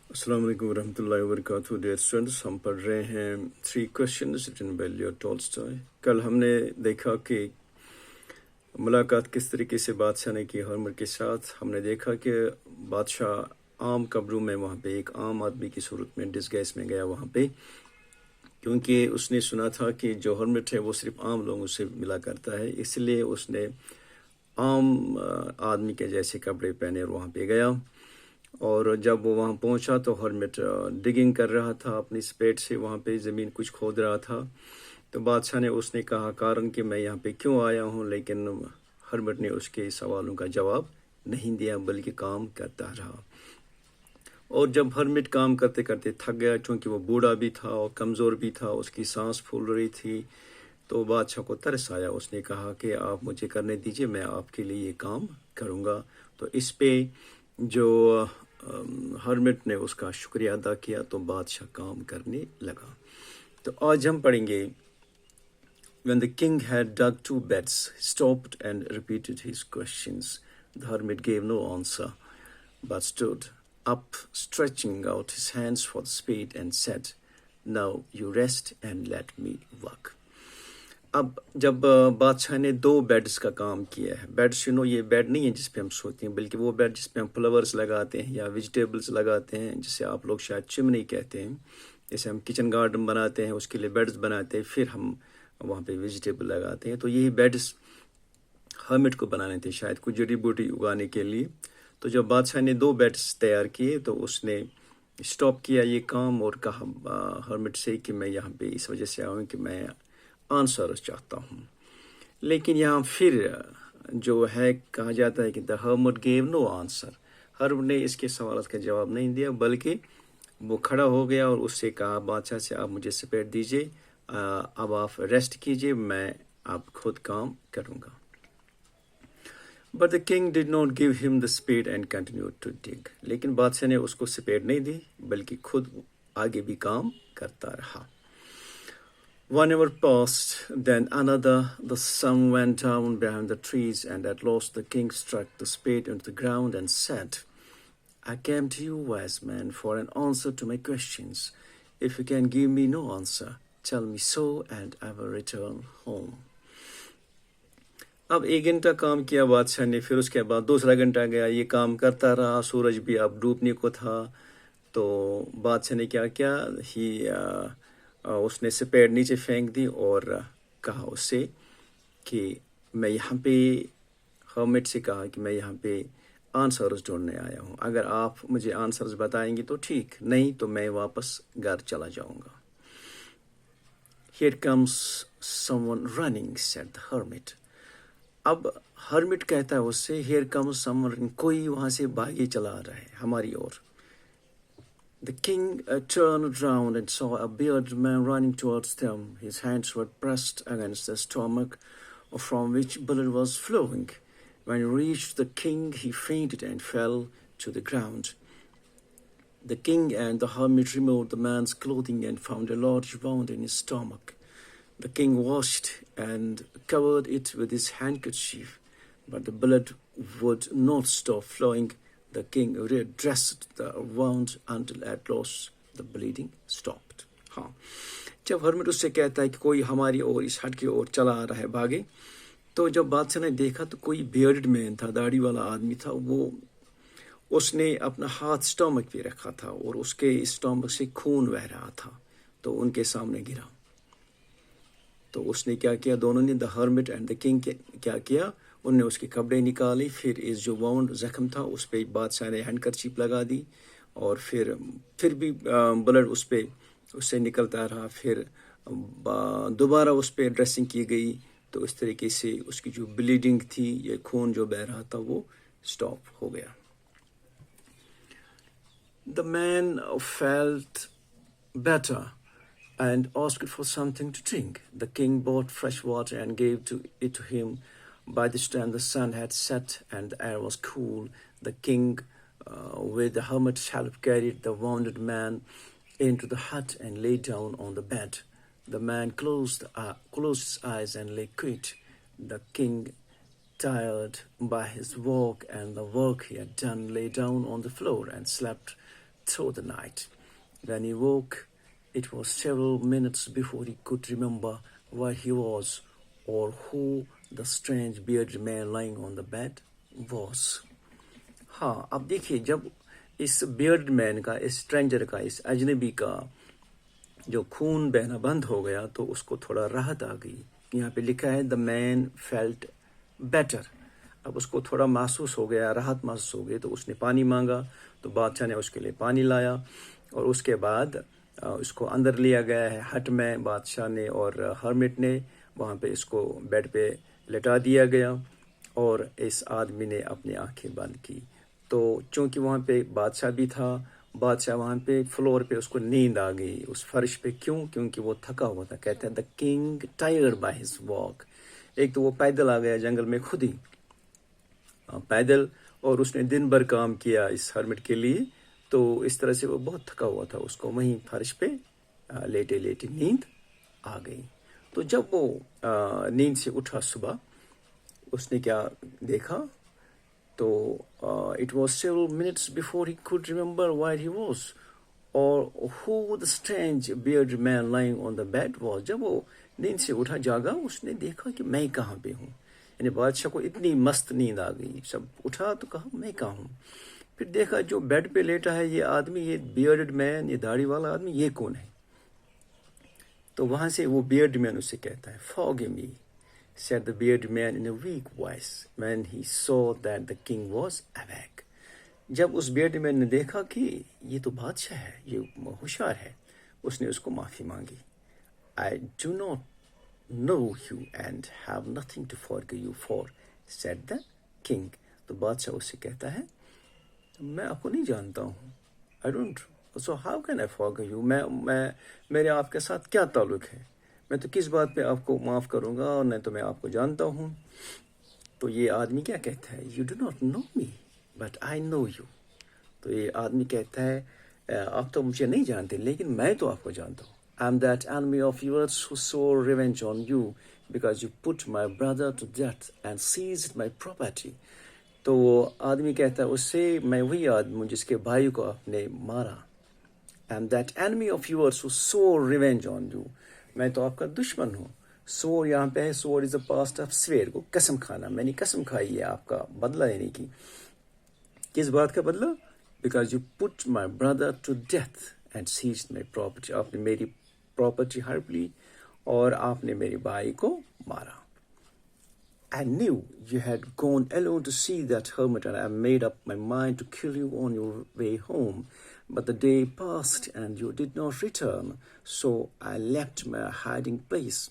अस्सलाम वालेकुम वरहमतुल्लाहि वबरकातुहू। डियर स्टूडेंट्स, हम पढ़ रहे हैं 3 questions written by Leo Tolstoy. कल हमने देखा कि मुलाकात किस तरीके से बादशाह ने की हर्मर के साथ। हमने देखा कि बादशाह आम कब्रों में वहाँ पे एक आम आदमी की सूरत में डिस्गाइज में गया वहाँ पे, क्योंकि उसने सुना था कि जो हर्मिट है वो सिर्फ आम लोगों से मिला करता है, इसलिए उसने आम आदमी के जैसे कपड़े पहने और वहाँ पे गया। और जब वो वहाँ पहुँचा तो हर्मिट डिगिंग कर रहा था अपनी स्पेड से, वहाँ पे ज़मीन कुछ खोद रहा था। तो बादशाह ने उसने कहा कारण कि मैं यहाँ पे क्यों आया हूँ, लेकिन हर्मिट ने उसके सवालों का जवाब नहीं दिया बल्कि काम करता रहा। और जब हर्मिट काम करते करते थक गया, क्योंकि वो बूढ़ा भी था और कमज़ोर भी था, उसकी सांस फूल रही थी, तो बादशाह को तरस आया। उसने कहा कि आप मुझे करने दीजिए, मैं आपके लिए ये काम करूँगा। तो इस पे जो हर्मिट ने उसका शुक्रिया अदा किया तो बादशाह काम करने लगा। तो आज हम पढ़ेंगे When the king had dug 2 beds, he stopped and repeated his questions. The hermit gave no answer, but stood up, stretching out his hands for the spade, and said, Now you rest and let me work. अब जब बादशाह ने 2 beds का काम किया है, beds ये bed नहीं है जिस पे हम सोते हैं, बल्कि वो बेड जिस पे हम फ्लावर्स लगाते हैं या वेजिटेबल्स लगाते हैं, जिसे आप लोग शायद चिमनी कहते हैं। जैसे हम किचन गार्डन बनाते हैं, उसके लिए बेड्स बनाते हैं, फिर हम वहाँ पे वेजिटेबल लगाते हैं। तो यही बेड्स हर्मिट को बनाने थे, शायद कुछ जड़ी बूटी उगाने के लिए। तो जब बादशाह ने 2 बेड्स तैयार किए तो उसने स्टॉप किया ये काम और कहा हर्मिट से कि मैं यहाँ पे इस वजह से आऊँ कि मैं आंसर चाहता हूँ। लेकिन यहाँ फिर जो है कहा जाता है कि the hermit gave no answer. Hermit ने इसके सवाल का जवाब नहीं दिया, बल्कि वो खड़ा हो गया और उससे कहा बादशाह से, आप मुझे सपेट दीजिए, अब आप रेस्ट कीजिए, मैं अब खुद काम करूँगा। But the king did not give him the spade and continued to dig. लेकिन बादशाह ने उसको सपेट नहीं दी, बल्कि खुद आगे भी काम करता रहा। 1 hour passed, then another. The sun went down behind the trees, and at last the king struck the spade into the ground and said, I came to you, wise man, for an answer to my questions. If you can give me no answer, tell me so, and I will return home. अब 1 घंटा काम किया बादशाह ने, फिर उसके बाद दूसरा घंटा गया, ये काम करता रहा। सूरज भी अब डूबने को था। तो बादशाह ने क्या किया, उसने सपेट नीचे फेंक दी और कहा उससे कि मैं यहाँ पे, हर्मिट से कहा कि मैं यहाँ पे आंसर्स ढूंढने आया हूँ। अगर आप मुझे आंसर्स बताएंगे तो ठीक, नहीं तो मैं वापस घर चला जाऊँगा। Here comes someone running, said the hermit. अब हर्मिट कहता है उससे, Here comes someone, कोई वहाँ से भागे चला आ रहा है हमारी ओर। The king turned round and saw a bearded man running towards them. His hands were pressed against the stomach, from which blood was flowing. When he reached the king, he fainted and fell to the ground. The king and the hermit removed the man's clothing and found a large wound in his stomach. The king washed and covered it with his handkerchief, but the blood would not stop flowing. The king redressed the wound until at last the bleeding stopped. हाँ, जब hermit उससे कहता है कि कोई हमारी ओर, इस हट की ओर चला आ रहा है, भागे, तो जब बादशाह ने देखा तो कोई बियर्ड मैन था, दाढ़ी वाला आदमी था। वो उसने अपना हाथ स्टमक पे रखा था और उसके स्टमक से खून बह रहा था, तो उनके सामने गिरा। तो उसने क्या किया, दोनों ने, the hermit and the king, क्या किया, उनने उसके कपड़े निकाले, फिर इस जो वाउंड जख्म था उस पर बादशाह ने हैंडकरचीप लगा दी, और फिर भी ब्लड उस पर उससे निकलता रहा। फिर दोबारा उस पर ड्रेसिंग की गई, तो इस तरीके से उसकी जो ब्लीडिंग थी, ये खून जो बह रहा था, वो स्टॉप हो गया। The man felt better and asked for something to drink. The king bought fresh water and gave it to him. By this time the sun had set and the air was cool. The king, with the hermit's help, carried the wounded man into the hut and lay down on the bed. The man closed his eyes and lay quiet. The king, tired by his walk and the work he had done, lay down on the floor and slept through the night. When he woke, it was several minutes before he could remember where he was or who the strange bearded man lying on the bed was. हाँ, अब देखिए, जब इस beard man का, इस stranger का, इस अजनबी का जो खून बहना बंद हो गया तो उसको थोड़ा राहत आ गई. यहाँ पे लिखा है द मैन फेल्ट बेटर. अब उसको थोड़ा महसूस हो गया, राहत महसूस हो गई, तो उसने पानी मांगा. तो बादशाह ने उसके लिए पानी लाया और उसके बाद उसको अंदर लिया गया है हट में बादशाह ने और हर्मिट ने. वहाँ पे इसको बेड पे लेटा दिया गया और इस आदमी ने अपनी आंखें बंद की. तो चूंकि वहाँ पे बादशाह भी था, बादशाह वहाँ पे फ्लोर पे उसको नींद आ गई उस फर्श पे. क्यों? क्योंकि वो थका हुआ था. कहते हैं the king tired by his walk. एक तो वो पैदल आ गया जंगल में खुद ही पैदल, और उसने दिन भर काम किया इस हर्मिट के लिए. तो इस तरह से वो बहुत थका हुआ था. उसको वहीं फर्श पे लेटे लेटे नींद आ गई. तो जब वो नींद से उठा सुबह, उसने क्या देखा? तो it was several minutes before he could remember where he was or who the strange bearded man lying on the bed was. जब वो नींद से उठा जागा, उसने देखा कि मैं कहाँ पे हूँ. यानी बादशाह को इतनी मस्त नींद आ गई. सब उठा तो कहा मैं कहाँ हूँ. फिर देखा जो बेड पे लेटा है ये आदमी, ये बियर्डेड मैन, ये दाढ़ी वाला आदमी, ये कौन है? तो वहां से वो बियर्ड मैन उससे कहता है forgive me, said the bearded man in a weak voice when he saw that the king was awake. जब उस बियर्ड मैन ने देखा कि ये तो बादशाह है, ये होशियार है, उसने उसको माफी मांगी. I do not know you and have nothing to forgive you for, said the king. तो बादशाह उससे कहता है मैं आपको नहीं जानता हूँ. I don't. So how can I forgive you? मैं मेरे आपके साथ क्या ताल्लुक है? मैं तो किस बात पे आपको माफ़ करूँगा, और नहीं तो मैं आपको जानता हूँ. तो ये आदमी क्या कहता है? You do not know me, but I know you. तो ये आदमी कहता है आप तो मुझे नहीं जानते, लेकिन मैं तो आपको जानता हूँ. I'm that enemy of yours who swore revenge on you because you put my brother to death and seized my property. तो वो आदमी कहता है उससे, मैं वही आदमी हूँ जिसके भाई को आपने मारा. And that enemy of yours who swore revenge on you. मैं तो आपका दुश्मन हूँ. Swore यहाँ पे है, swore is the past of swear, को कसम खाना. मैंने कसम खाई है आपका बदला लेने की. किस बात का बदला? Because you put my brother to death and seized my property. आपने मेरी प्रॉपर्टी हड़प ली और आपने मेरे भाई को मारा. I knew you had gone alone to see that hermit, and I made up my mind to kill you on your way home. But the day passed and you did not return, so I left my hiding place.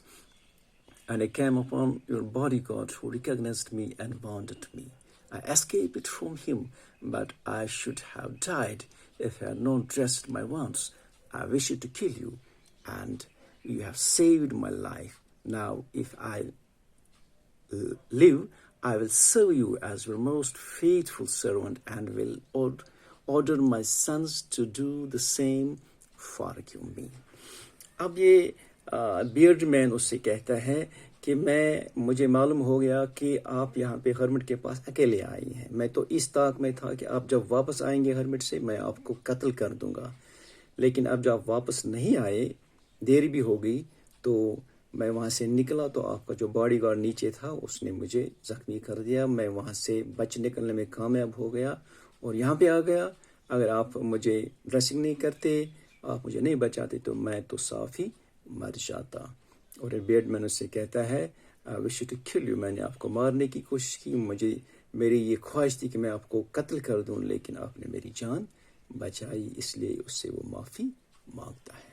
And I came upon your bodyguard who recognized me and wounded me. I escaped from him, but I should have died if I had not dressed my wounds. I wished to kill you, and you have saved my life. Now, if I live, I will serve you as your most faithful servant and will order my sons to do the same for me. अब ये beard man उससे कहता है कि मुझे मालूम हो गया कि आप यहाँ पे हर्मिट के पास अकेले आई हैं. मैं तो इस ताक में था कि आप जब वापस आएंगे हर्मिट से मैं आपको कत्ल कर दूंगा. लेकिन अब जब आप वापस नहीं आए, देरी भी हो गई, तो मैं वहाँ से निकला तो आपका जो बॉडीगार्ड नीचे था उसने मुझे जख्मी कर दिया. मैं वहाँ से बच निकलने में कामयाब हो गया और यहाँ पे आ गया. अगर आप मुझे ड्रेसिंग नहीं करते, आप मुझे नहीं बचाते, तो मैं तो साफ ही मर जाता. और बियर्ड मैन उससे कहता है I wish to kill you. मैंने आपको मारने की कोशिश की, मेरी ये ख्वाहिश थी कि मैं आपको कत्ल कर दूं, लेकिन आपने मेरी जान बचाई. इसलिए उससे वो माफ़ी मांगता है.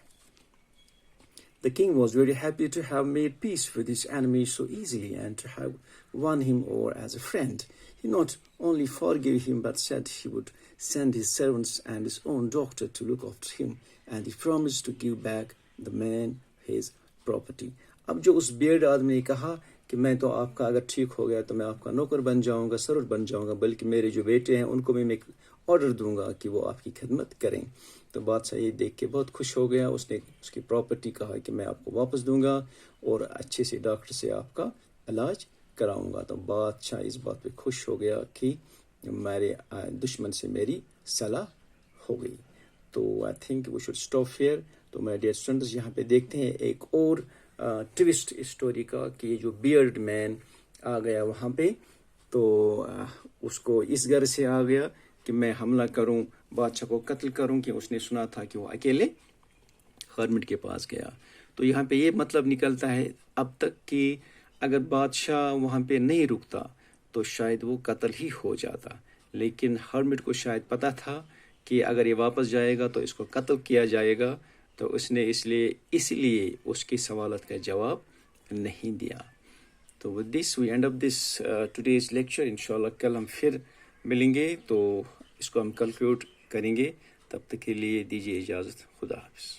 The king was very happy to have made peace with his enemy so easily and to have won him over as a friend. He not only forgave him but said he would send his servants and his own doctor to look after him, and he promised to give back the man his property. अब जो उस beard आदमी ने कहा कि मैं तो आपका अगर ठीक हो गया तो मैं आपका नौकर बन जाऊंगा, सर्वेंट बन जाऊंगा, बल्कि मेरे जो बेटे हैं उनको भी मैं ऑर्डर दूंगा कि वो आपकी खिदमत करें. तो बादशाह ये देख के बहुत खुश हो गया. उसने उसकी प्रॉपर्टी कहा कि मैं आपको वापस दूंगा और अच्छे से डॉक्टर से आपका इलाज कराऊंगा. तो बादशाह इस बात पे खुश हो गया कि मेरे दुश्मन से मेरी सलाह हो गई. तो I think we should stop here. तो माय डियर स्टूडेंट्स, यहाँ पे देखते हैं एक और ट्विस्ट स्टोरी का कि ये जो बियर्ड मैन आ गया वहाँ पे, तो उसको इस घर से आ गया कि मैं हमला करूं, बादशाह को कत्ल करूं, कि उसने सुना था कि वो अकेले हर्मिट के पास गया। तो यहाँ पे ये मतलब निकलता है अब तक कि अगर बादशाह वहाँ पे नहीं रुकता तो शायद वो कत्ल ही हो जाता, लेकिन हर्मिट को शायद पता था कि अगर ये वापस जाएगा तो इसको कत्ल किया जाएगा, तो उसने इसलिए उसकी सवालत का जवाब नहीं दिया। तो with this we end of this today's lecture. इंशाल्लाह कल हम फिर मिलेंगे तो इसको हम कंक्लूड करेंगे। तब तक के लिए दीजिए इजाज़त। खुदा हाफिज़।